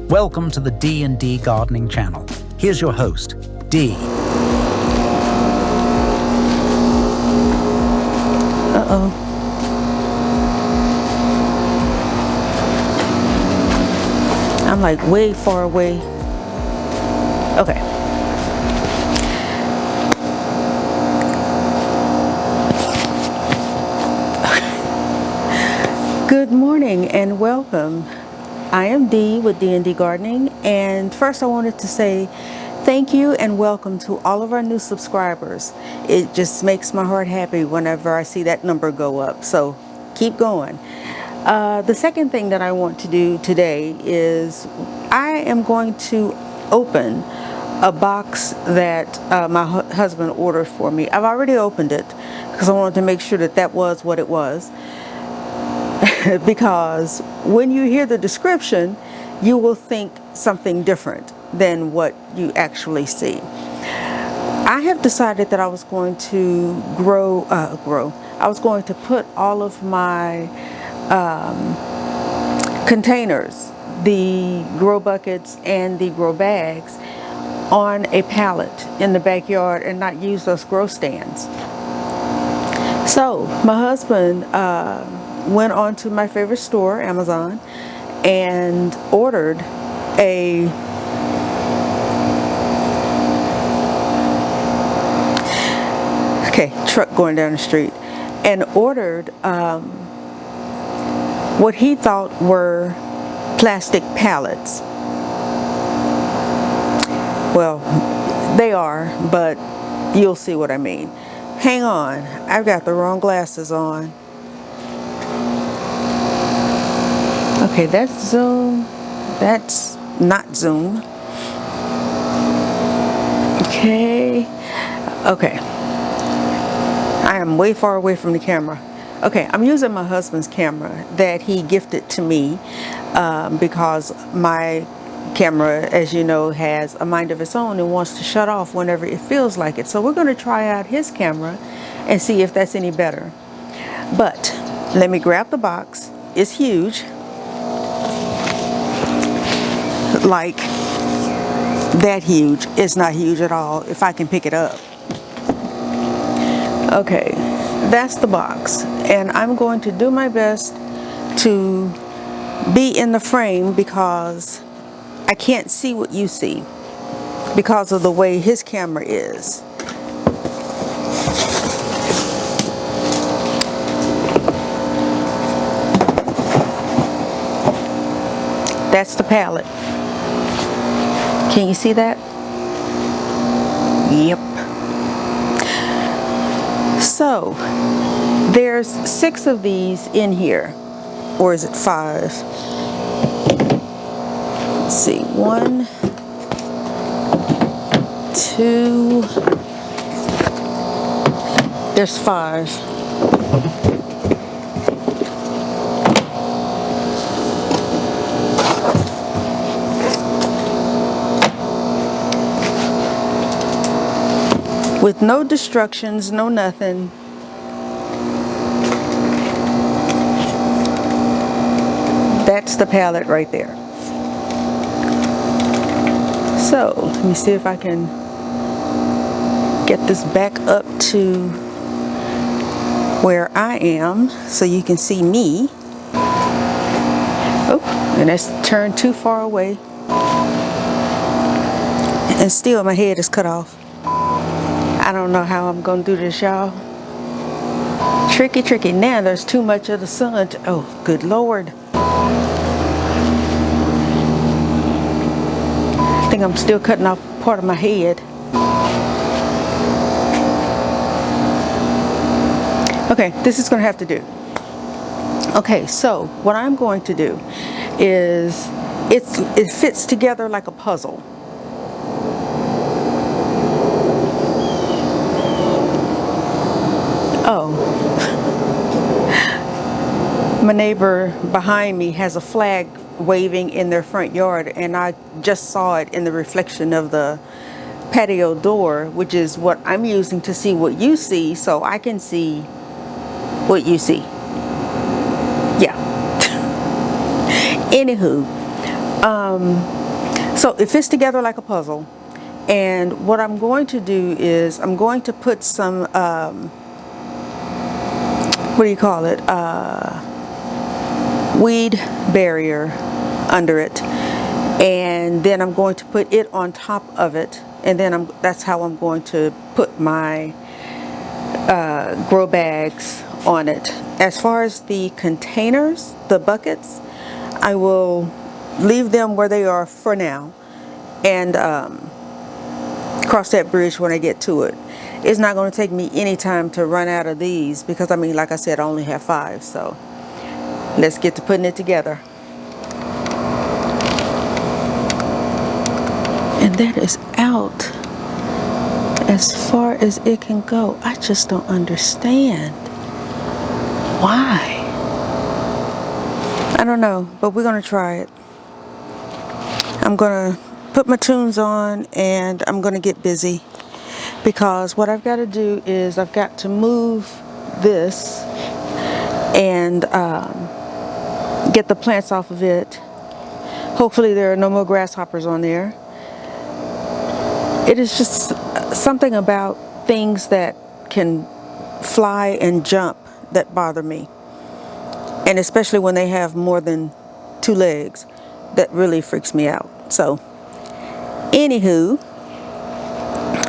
Welcome to the D&D Gardening Channel. Here's your host, D. Uh-oh. I'm like way far away. Okay. Good morning and welcome. I am Dee with D&D Gardening, and first I wanted to say thank you and welcome to all of our new subscribers. It just makes my heart happy whenever I see that number go up, so keep going. The second thing that I want to do today is I am going to open a box that my husband ordered for me. I've already opened it because I wanted to make sure that that was what it was. Because when you hear the description, you will think something different than what you actually see. I have decided that I was going to I was going to put all of my containers, the grow buckets and the grow bags, on a pallet in the backyard and not use those grow stands. So my husband went on to my favorite store, Amazon, and ordered a truck going down the street, and ordered what he thought were plastic pallets. Well, they are, but you'll see what I mean. Hang on, I've got the wrong glasses on. Okay, that's zoom. That's not zoom. Okay. I am way far away from the camera. Okay, I'm using my husband's camera that he gifted to me because my camera, as you know, has a mind of its own and wants to shut off whenever it feels like it. So we're going to try out his camera and see if that's any better. But let me grab the box. It's huge. Like that huge. It's not huge at all if I can pick it up. Okay, that's the box, and I'm going to do my best to be in the frame because I can't see what you see because of the way his camera is. That's the pallet. Can you see that? Yep. So, there's 6 of these in here, or is it 5? Let's see, 1, 2, there's 5. With no destructions, no nothing. That's the pallet right there. So, let me see if I can get this back up to where I am so you can see me. Oh, and that's turned too far away. And still my head is cut off. I don't know how I'm going to do this, y'all. Tricky, tricky. Now there's too much of the sun. Oh, good Lord. I think I'm still cutting off part of my head. Okay, this is going to have to do. Okay, so what I'm going to do is it fits together like a puzzle. Oh, my neighbor behind me has a flag waving in their front yard, and I just saw it in the reflection of the patio door, which is what I'm using to see what you see, so I can see what you see. Yeah. Anywho, So it fits together like a puzzle. And what I'm going to do is I'm going to put some, what do you call it? Weed barrier under it. And then I'm going to put it on top of it. And then that's how I'm going to put my grow bags on it. As far as the containers, the buckets, I will leave them where they are for now and cross that bridge when I get to it. It's not going to take me any time to run out of these because, I mean, like I said, I only have 5. So let's get to putting it together. And that is out as far as it can go. I just don't understand why. I don't know, but we're going to try it. I'm going to put my tunes on and I'm going to get busy because what I've got to do is I've got to move this and get the plants off of it. Hopefully there are no more grasshoppers on there. It is just something about things that can fly and jump that bother me. And especially when they have more than 2 legs, that really freaks me out. So, anywho,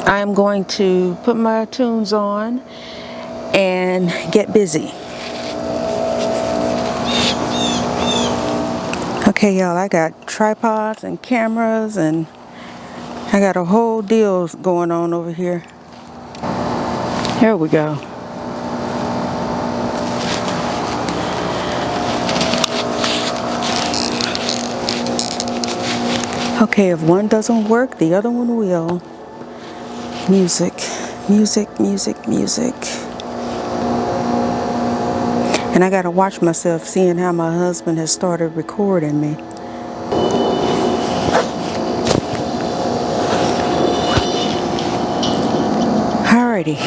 I'm going to put my tunes on and get busy. Okay, y'all, I got tripods and cameras and I got a whole deal going on over here. Here we go. Okay, if one doesn't work, the other one will. Music, music, music, music. And I gotta watch myself seeing how my husband has started recording me. Alrighty.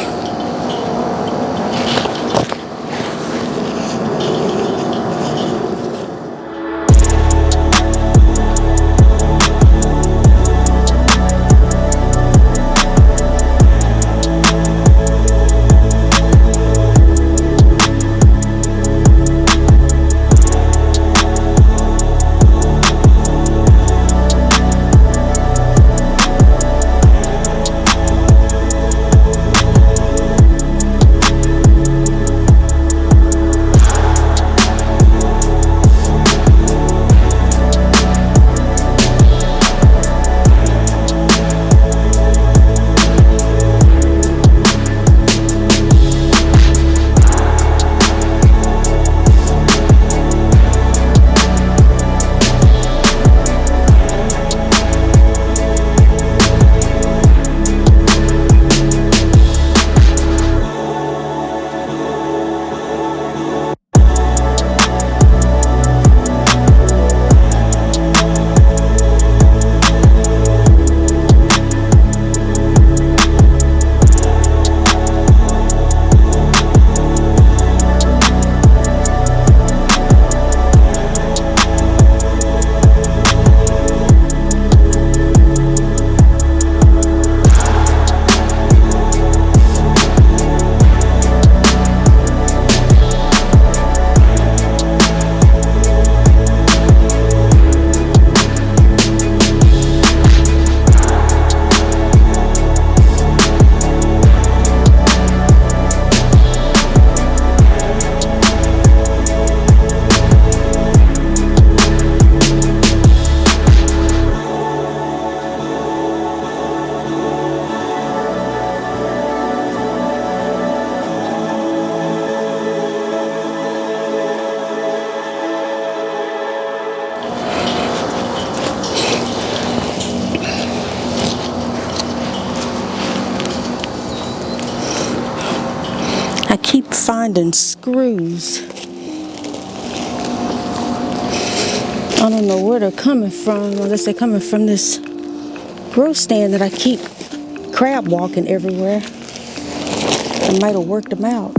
I keep finding screws. I don't know where they're coming from, unless they're coming from this grow stand that I keep crab walking everywhere. I might have worked them out.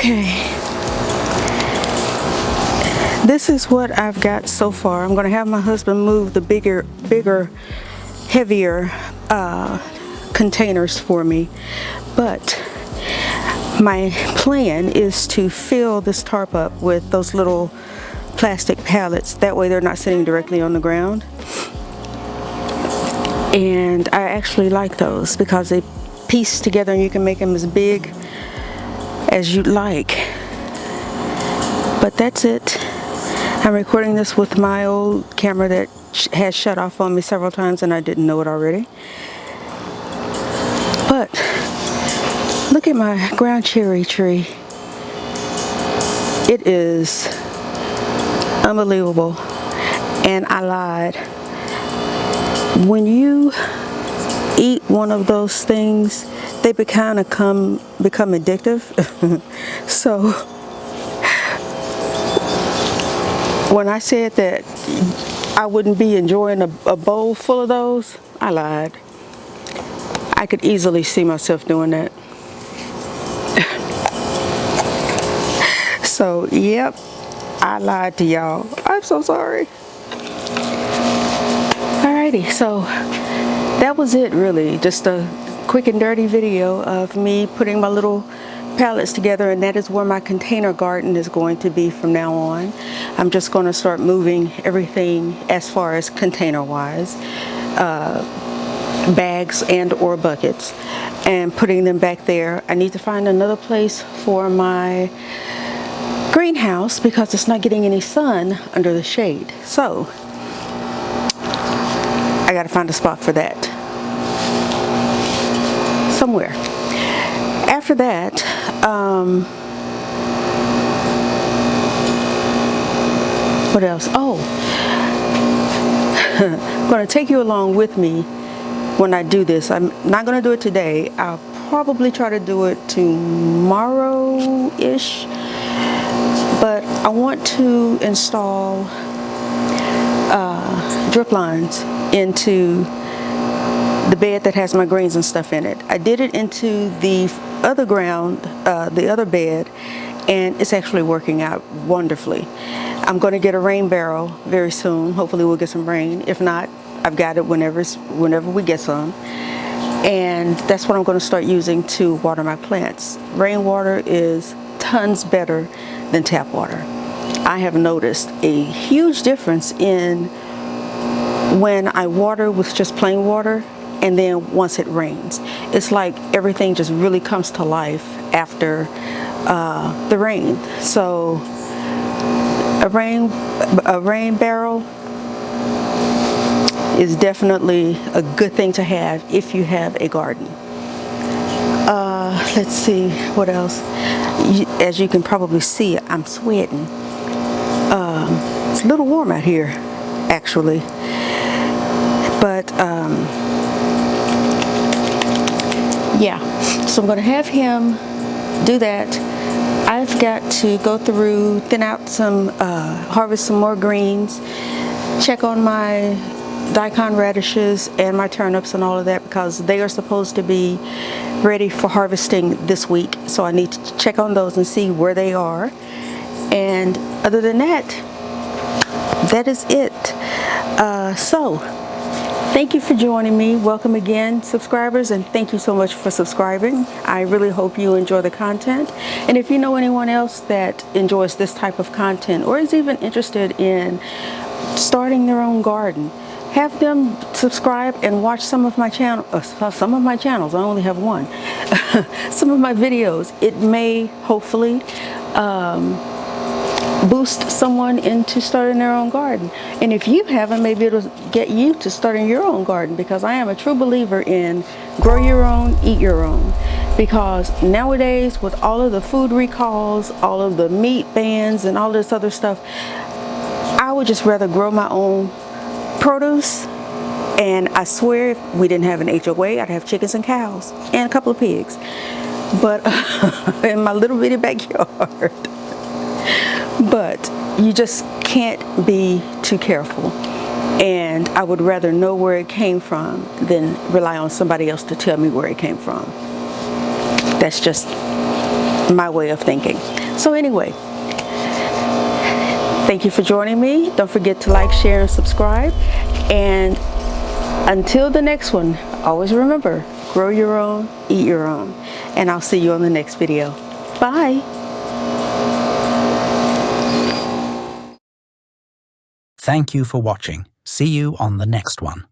Okay. This is what I've got so far. I'm going to have my husband move the bigger, heavier containers for me. But my plan is to fill this tarp up with those little plastic pallets. That way they're not sitting directly on the ground. And I actually like those because they piece together and you can make them as big as you'd like. But that's it. I'm recording this with my old camera that has shut off on me several times and I didn't know it already. But look at my ground cherry tree. It is unbelievable. And I lied. When you eat one of those things, they become addictive. So when I said that I wouldn't be enjoying a bowl full of those, I lied. I could easily see myself doing that. So, yep, I lied to y'all. I'm so sorry. Alrighty, so that was it really. Just a quick and dirty video of me putting my little pallets together, and that is where my container garden is going to be from now on. I'm just going to start moving everything as far as container wise, bags and or buckets, and putting them back there. I need to find another place for my greenhouse because it's not getting any sun under the shade. So I got to find a spot for that somewhere. After that, what else? Oh, I'm going to take you along with me when I do this. I'm not going to do it today. I'll probably try to do it tomorrow-ish. But I want to install drip lines into the bed that has my greens and stuff in it. I did it into the other ground, the other bed, and it's actually working out wonderfully. I'm going to get a rain barrel very soon. Hopefully we'll get some rain. If not, I've got it whenever we get some. And that's what I'm going to start using to water my plants. Rainwater is tons better than tap water. I have noticed a huge difference in when I water with just plain water and then once it rains. It's like everything just really comes to life after the rain. So a rain barrel is definitely a good thing to have if you have a garden. Let's see what else. As you can probably see, I'm sweating. It's a little warm out here, actually. But yeah, so I'm going to have him do that. I've got to go through, thin out some, harvest some more greens, check on my daikon radishes and my turnips and all of that because they are supposed to be ready for harvesting this week. So I need to check on those and see where they are. And other than that, that is it. So thank you for joining me. Welcome again, subscribers, and thank you so much for subscribing. I really hope you enjoy the content. And if you know anyone else that enjoys this type of content or is even interested in starting their own garden, have them subscribe and watch some of my channels. I only have one. Some of my videos. It may hopefully boost someone into starting their own garden. And if you haven't, maybe it'll get you to starting your own garden, because I am a true believer in grow your own, eat your own. Because nowadays, with all of the food recalls, all of the meat bans and all this other stuff, I would just rather grow my own produce. And I swear, if we didn't have an HOA, I'd have chickens and cows and a couple of pigs. But in my little bitty backyard. But you just can't be too careful. And I would rather know where it came from than rely on somebody else to tell me where it came from. That's just my way of thinking. So anyway, thank you for joining me. Don't forget to like, share, and subscribe. And until the next one, always remember, grow your own, eat your own. And I'll see you on the next video. Bye. Thank you for watching. See you on the next one.